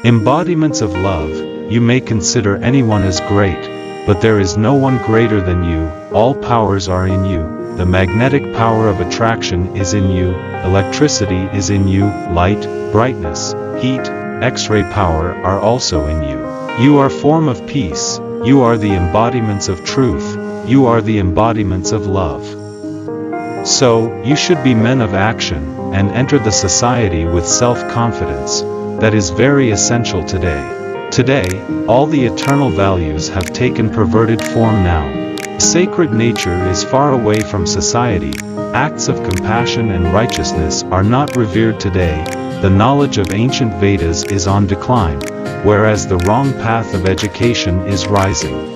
Embodiments of love. You may consider anyone as great, but there is no one greater than you. All powers are in you. The magnetic power of attraction is in you. Electricity is in you. Light, brightness, heat, X-ray power are also in you. You are form of peace. You are the embodiments of truth. You are the embodiments of love. So, you should be men of action, and enter the society with self-confidence. That is very essential today. Today, all the eternal values have taken perverted form now. Sacred nature is far away from society. Acts of compassion and righteousness are not revered today. The knowledge of ancient Vedas is on decline, whereas the wrong path of education is rising.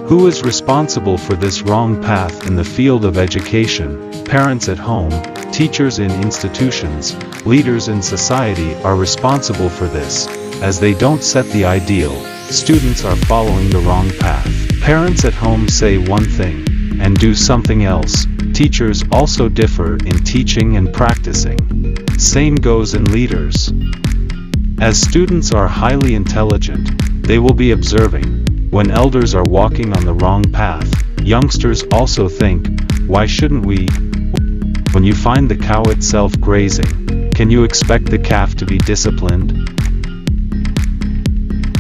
Who is responsible for this wrong path in the field of education? Parents at home, teachers in institutions, leaders in society are responsible for this. As they don't set the ideal, students are following the wrong path. Parents at home say one thing and do something else. Teachers also differ in teaching and practicing. Same goes in leaders. As students are highly intelligent, they will be observing. When elders are walking on the wrong path, youngsters also think, why shouldn't we? When you find the cow itself grazing, can you expect the calf to be disciplined?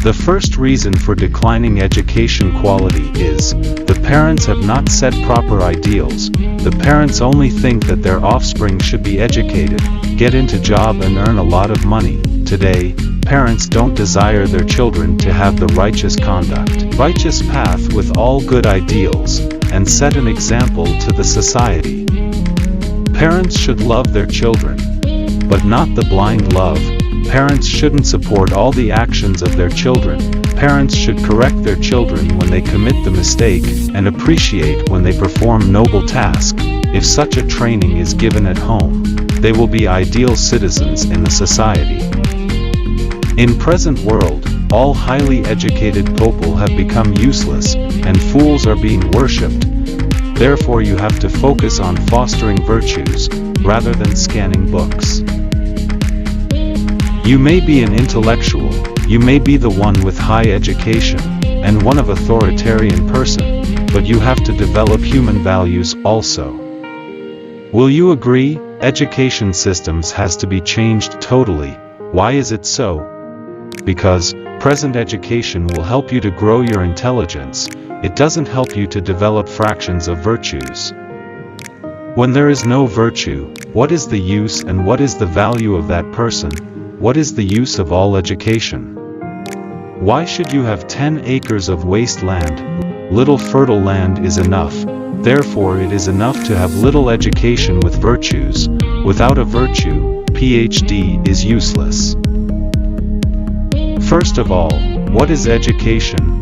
The first reason for declining education quality is, the parents have not set proper ideals. The parents only think that their offspring should be educated, get into job and earn a lot of money. Today, parents don't desire their children to have the righteous conduct, righteous path with all good ideals, and set an example to the society. Parents should love their children, but not the blind love. Parents shouldn't support all the actions of their children. Parents should correct their children when they commit the mistake, and appreciate when they perform noble task. If such a training is given at home, they will be ideal citizens in the society. In present world, all highly educated people have become useless, and fools are being worshipped. Therefore you have to focus on fostering virtues, rather than scanning books. You may be an intellectual, you may be the one with high education, and one of authoritarian person, but you have to develop human values also. Will you agree? Education systems has to be changed totally. Why is it so? Because present education will help you to grow your intelligence. It doesn't help you to develop fractions of virtues. When there is no virtue, what is the use and what is the value of that person? What is the use of all education? Why should you have 10 acres of wasteland? Little fertile land is enough. Therefore it is enough to have little education with virtues. Without a virtue, PhD is useless. First of all, what is education?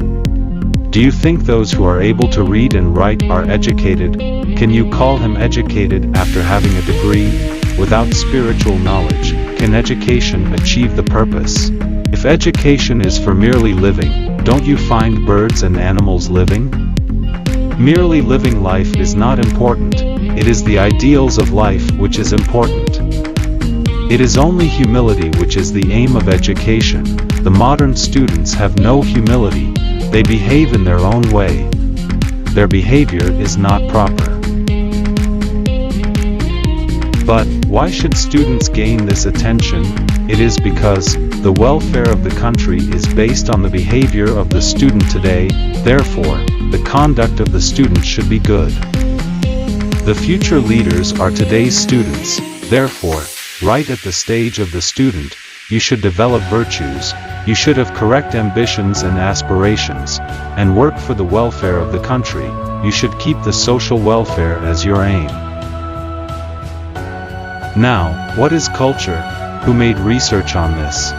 Do you think those who are able to read and write are educated? Can you call him educated after having a degree? Without spiritual knowledge, can education achieve the purpose? If education is for merely living, don't you find birds and animals living? Merely living life is not important. It is the ideals of life which is important. It is only humility which is the aim of education. The modern students have no humility. They behave in their own way. Their behavior is not proper. But, why should students gain this attention? It is because, the welfare of the country is based on the behavior of the student today. Therefore, the conduct of the student should be good. The future leaders are today's students. Therefore, right at the stage of the student, you should develop virtues. You should have correct ambitions and aspirations, and work for the welfare of the country. You should keep the social welfare as your aim. Now, what is culture? Who made research on this?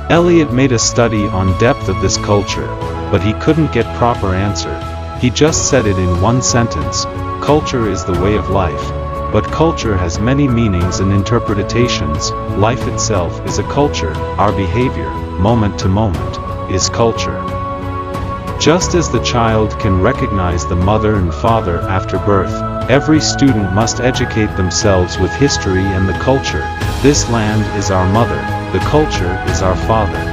Eliot made a study on depth of this culture, but he couldn't get proper answer. He just said it in one sentence: culture is the way of life. But culture has many meanings and interpretations. Life itself is a culture. Our behavior, moment to moment, is culture. Just as the child can recognize the mother and father after birth, Every student must educate themselves with history and the culture. This land is our mother, the culture is our father.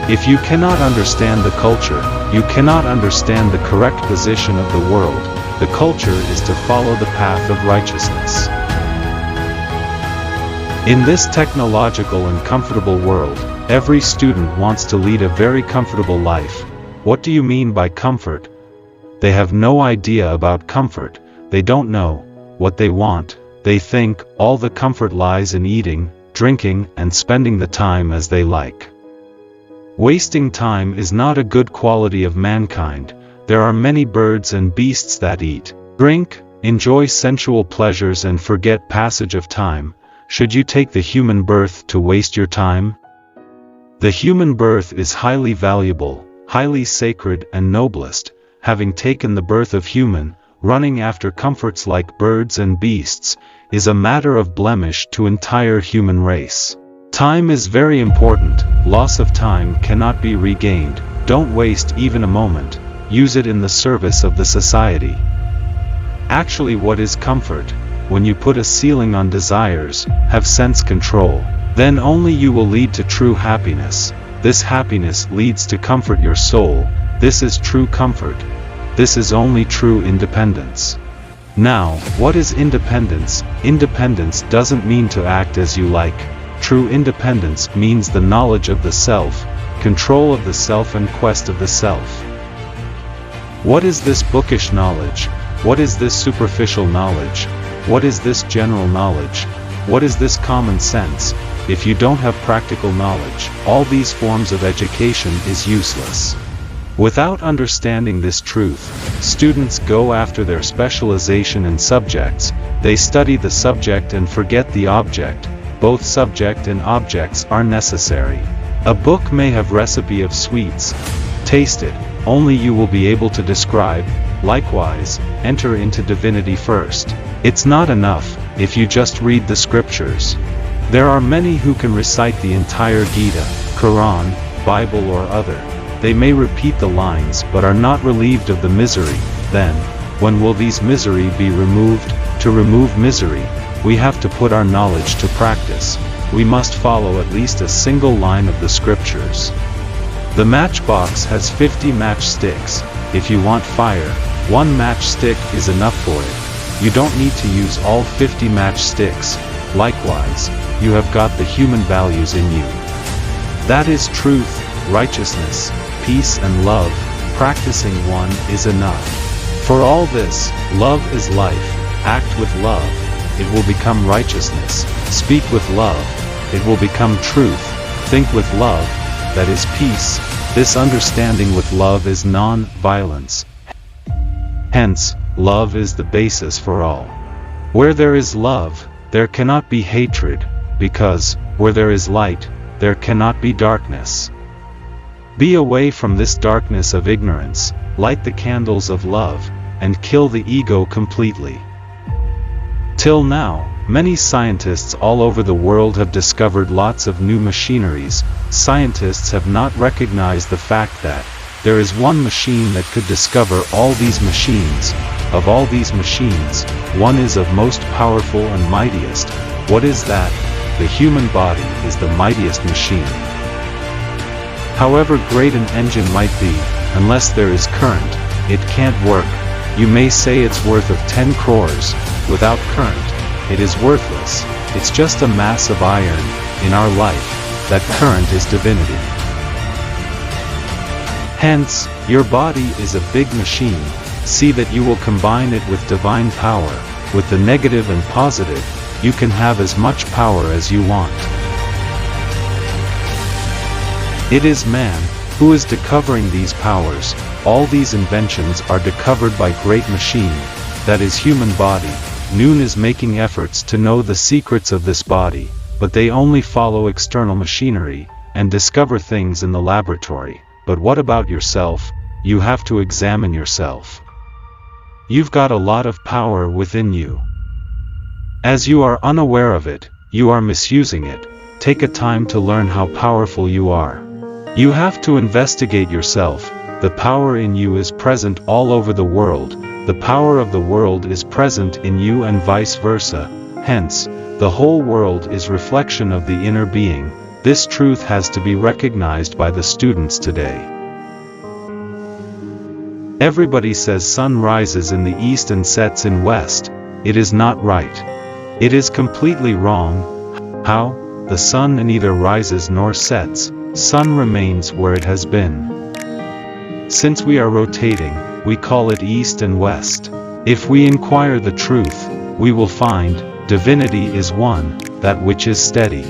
If you cannot understand the culture, you cannot understand the correct position of the world. The culture is to follow the path of righteousness. In this technological and comfortable world, every student wants to lead a very comfortable life. What do you mean by comfort? They have no idea about comfort. They don't know what they want. They think all the comfort lies in eating, drinking, and spending the time as they like. Wasting time is not a good quality of mankind. There are many birds and beasts that eat, drink, enjoy sensual pleasures and forget passage of time. Should you take the human birth to waste your time? The human birth is highly valuable, highly sacred and noblest. Having taken the birth of human, running after comforts like birds and beasts, is a matter of blemish to entire human race. Time is very important. Loss of time cannot be regained. Don't waste even a moment. Use it in the service of the society. Actually, what is comfort? When you put a ceiling on desires, have sense control, then only you will lead to true happiness. This happiness leads to comfort your soul. This is true comfort. This is only true independence. Now, what is independence? Independence doesn't mean to act as you like. True independence means the knowledge of the self, control of the self and quest of the self. What is this bookish knowledge? What is this superficial knowledge? What is this general knowledge? What is this common sense? If you don't have practical knowledge, all these forms of education is useless. Without understanding this truth, students go after their specialization in subjects. They study the subject and forget the object. Both subject and objects are necessary. A book may have recipe of sweets. Taste it, only you will be able to describe. Likewise, enter into divinity first. It's not enough if you just read the scriptures. There are many who can recite the entire Gita, Quran, Bible or other. They may repeat the lines but are not relieved of the misery. Then, when will these misery be removed? To remove misery, we have to put our knowledge to practice. We must follow at least a single line of the scriptures. The matchbox has 50 matchsticks. If you want fire, one matchstick is enough for it. You don't need to use all 50 matchsticks. Likewise, you have got the human values in you. That is truth, righteousness, peace and love. Practicing one is enough. For all this, love is life. Act with love, it will become righteousness. Speak with love, it will become truth. Think with love, that is peace. This understanding with love is non-violence. Hence, love is the basis for all. Where there is love, there cannot be hatred, because, where there is light, there cannot be darkness. Be away from this darkness of ignorance, light the candles of love, and kill the ego completely. Till now, many scientists all over the world have discovered lots of new machineries. Scientists have not recognized the fact that there is one machine that could discover all these machines. Of all these machines, one is of most powerful and mightiest. What is that? The human body is the mightiest machine. However great an engine might be, unless there is current, it can't work. You may say it's worth of 10 crores. Without current, it is worthless. It's just a mass of iron. In our life, that current is divinity. Hence, your body is a big machine. See that you will combine it with divine power. With the negative and positive, you can have as much power as you want. It is man who is discovering these powers. All these inventions are discovered by great machine, that is human body. Noon is making efforts to know the secrets of this body, but they only follow external machinery, and discover things in the laboratory. But what about yourself? You have to examine yourself. You've got a lot of power within you. As you are unaware of it, you are misusing it. Take a time to learn how powerful you are. You have to investigate yourself. The power in you is present all over the world. the power of the world is present in you and vice versa. Hence, the whole world is reflection of the inner being. This truth has to be recognized by the students today. Everybody says sun rises in the east and sets in west. It is not right. It is completely wrong. How? The sun neither rises nor sets. Sun remains where it has been. Since we are rotating, we call it east and west. If we inquire the truth, we will find divinity is one, that which is steady.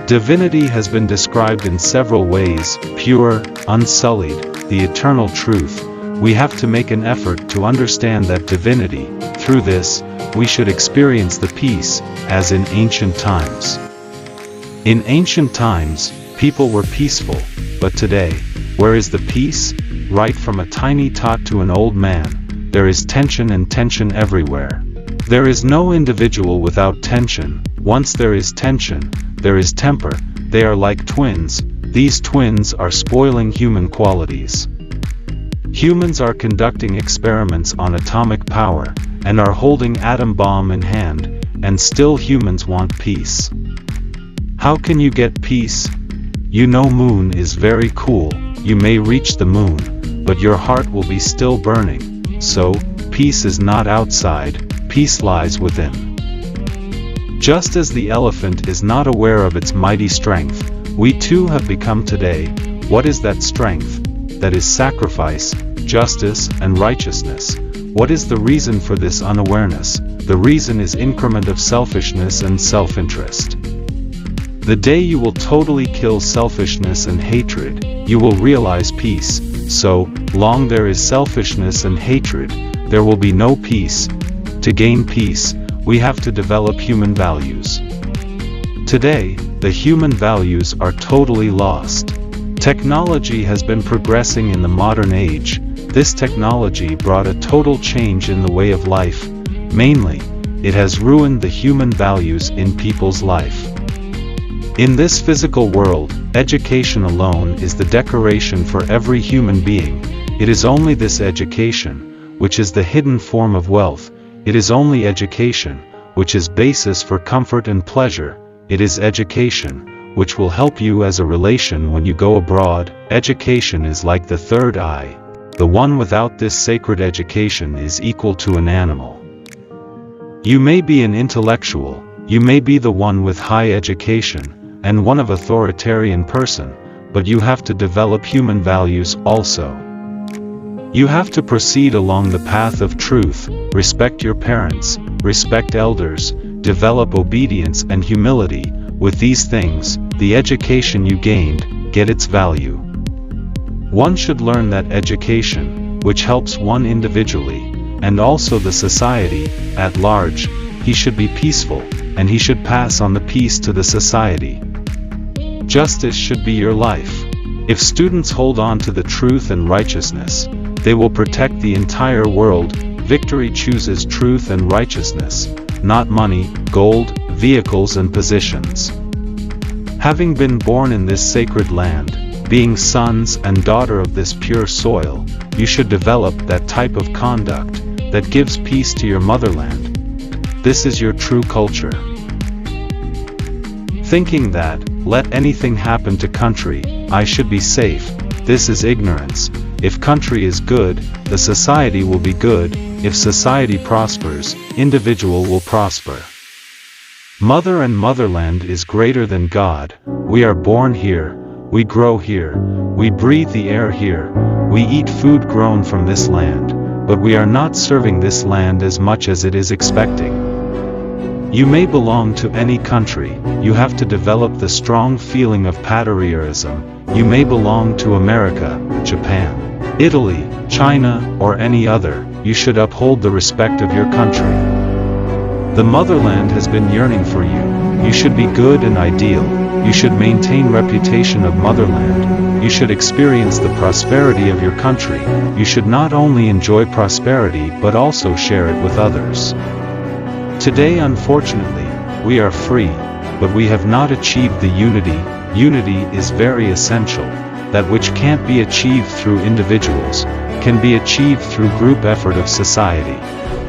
Divinity has been described in several ways: pure, unsullied, the eternal truth. We have to make an effort to understand that divinity. Through this, we should experience the peace, as in ancient times. In ancient times, people were peaceful, but today, where is the peace? Right from a tiny tot to an old man, there is tension and tension everywhere. There is no individual without tension. Once there is tension, there is temper. They are like twins. These twins are spoiling human qualities. Humans are conducting experiments on atomic power, and are holding atom bomb in hand, and still humans want peace. How can you get peace? You know, moon is very cool. You may reach the moon, but your heart will be still burning. So, peace is not outside. Peace lies within. Just as the elephant is not aware of its mighty strength, we too have become today. What is that strength? That is sacrifice, justice, and righteousness. What is the reason for this unawareness? The reason is increment of selfishness and self-interest. The day you will totally kill selfishness and hatred, you will realize peace. So long there is selfishness and hatred, there will be no peace. To gain peace, we have to develop human values. Today, the human values are totally lost. Technology has been progressing in the modern age. This technology brought a total change in the way of life. Mainly, it has ruined the human values in people's life. In this physical world, education alone is the decoration for every human being. It is only this education, which is the hidden form of wealth. It is only education, which is basis for comfort and pleasure. It is education, which will help you as a relation when you go abroad. Education is like the third eye. The one without this sacred education is equal to an animal. You may be an intellectual, you may be the one with high education, and one of authoritarian person, but you have to develop human values also. You have to proceed along the path of truth, respect your parents, respect elders, develop obedience and humility. With these things, the education you gained, get its value. One should learn that education, which helps one individually, and also the society, at large. He should be peaceful, and he should pass on the peace to the society. Justice should be your life. If students hold on to the truth and righteousness, they will protect the entire world. Victory chooses truth and righteousness, not money, gold, vehicles and positions. Having been born in this sacred land, being sons and daughter of this pure soil, you should develop that type of conduct that gives peace to your motherland. This is your true culture. Thinking that, let anything happen to country, I should be safe, this is ignorance. If country is good, the society will be good. If society prospers, individual will prosper. Mother and motherland is greater than God. We are born here, we grow here, we breathe the air here, we eat food grown from this land, but we are not serving this land as much as it is expecting. You may belong to any country, you have to develop the strong feeling of patriotism. You may belong to America, Japan, Italy, China, or any other. You should uphold the respect of your country. The motherland has been yearning for you. You should be good and ideal. You should maintain reputation of motherland. You should experience the prosperity of your country. You should not only enjoy prosperity but also share it with others. Today, unfortunately, we are free, but we have not achieved the unity. Unity is very essential, that which can't be achieved through individuals, can be achieved through group effort of society.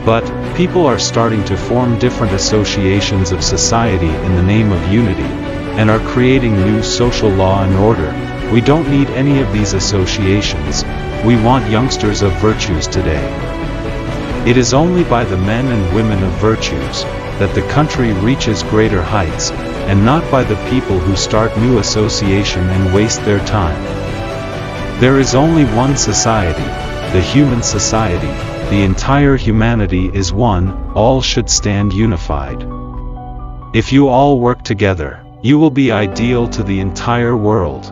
But, people are starting to form different associations of society in the name of unity, and are creating new social law and order. We don't need any of these associations. We want youngsters of virtues today. It is only by the men and women of virtues that the country reaches greater heights, and not by the people who start new association and waste their time. There is only one society, the human society. The entire humanity is one, all should stand unified. If you all work together, you will be ideal to the entire world.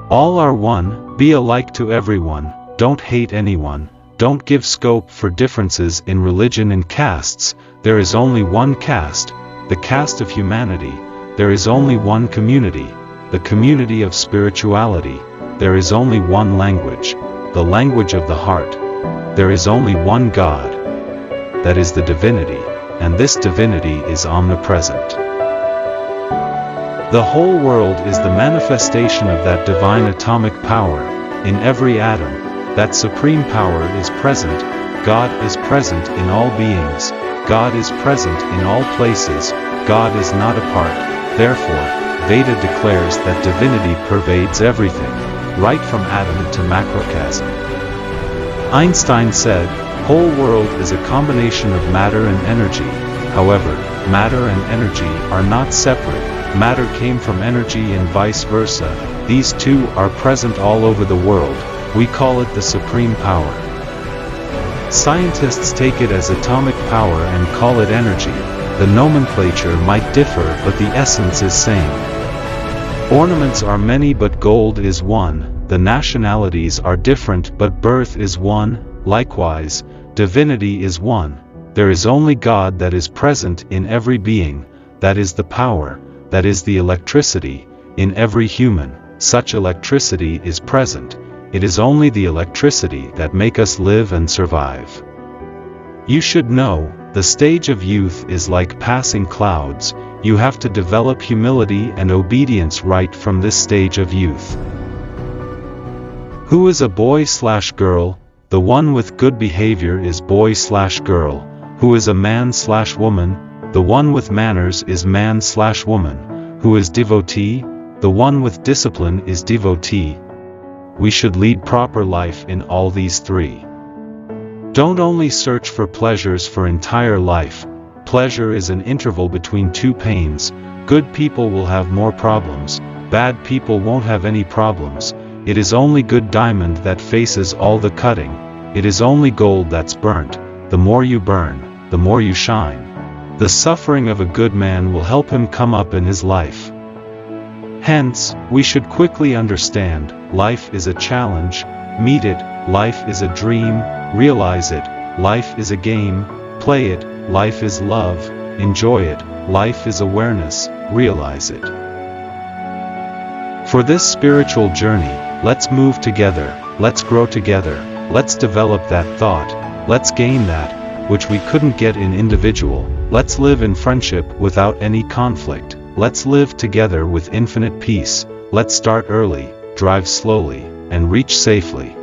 All are one, be alike to everyone, don't hate anyone, don't give scope for differences in religion and castes. There is only one caste, the caste of humanity. There is only one community, the community of spirituality. There is only one language, the language of the heart. There is only one God. That is the divinity, and this divinity is omnipresent. The whole world is the manifestation of that divine atomic power. In every atom, that supreme power is present. God is present in all beings. God is present in all places. God is not apart. Therefore, Veda declares that divinity pervades everything, right from atom to macrocosm. Einstein said, whole world is a combination of matter and energy. However, matter and energy are not separate. Matter came from energy and vice versa. These two are present all over the world. We call it the supreme power. Scientists take it as atomic power and call it energy. The nomenclature might differ, but the essence is same. Ornaments are many but gold is one. The nationalities are different but birth is one. Likewise, divinity is one. There is only God that is present in every being. That is the power, that is the electricity, in every human. Such electricity is present. It is only the electricity that make us live and survive. You should know, the stage of youth is like passing clouds. You have to develop humility and obedience right from this stage of youth. Who is a boy/girl? The one with good behavior is boy/girl. Who is a man/woman? The one with manners is man/woman. Who is devotee? The one with discipline is devotee. We should lead proper life in all these three. Don't only search for pleasures for entire life. Pleasure is an interval between two pains. Good people will have more problems. Bad people won't have any problems. It is only good diamond that faces all the cutting. It is only gold that's burnt. The more you burn, the more you shine. The suffering of a good man will help him come up in his life. Hence, we should quickly understand, life is a challenge. Meet it. Life is a dream. Realize it. Life is a game. Play it. Life is love. Enjoy it. Life is awareness. Realize it. For this spiritual journey, let's move together, let's grow together, let's develop that thought, let's gain that, which we couldn't get in individual, let's live in friendship without any conflict, let's live together with infinite peace, let's start early, drive slowly, and reach safely.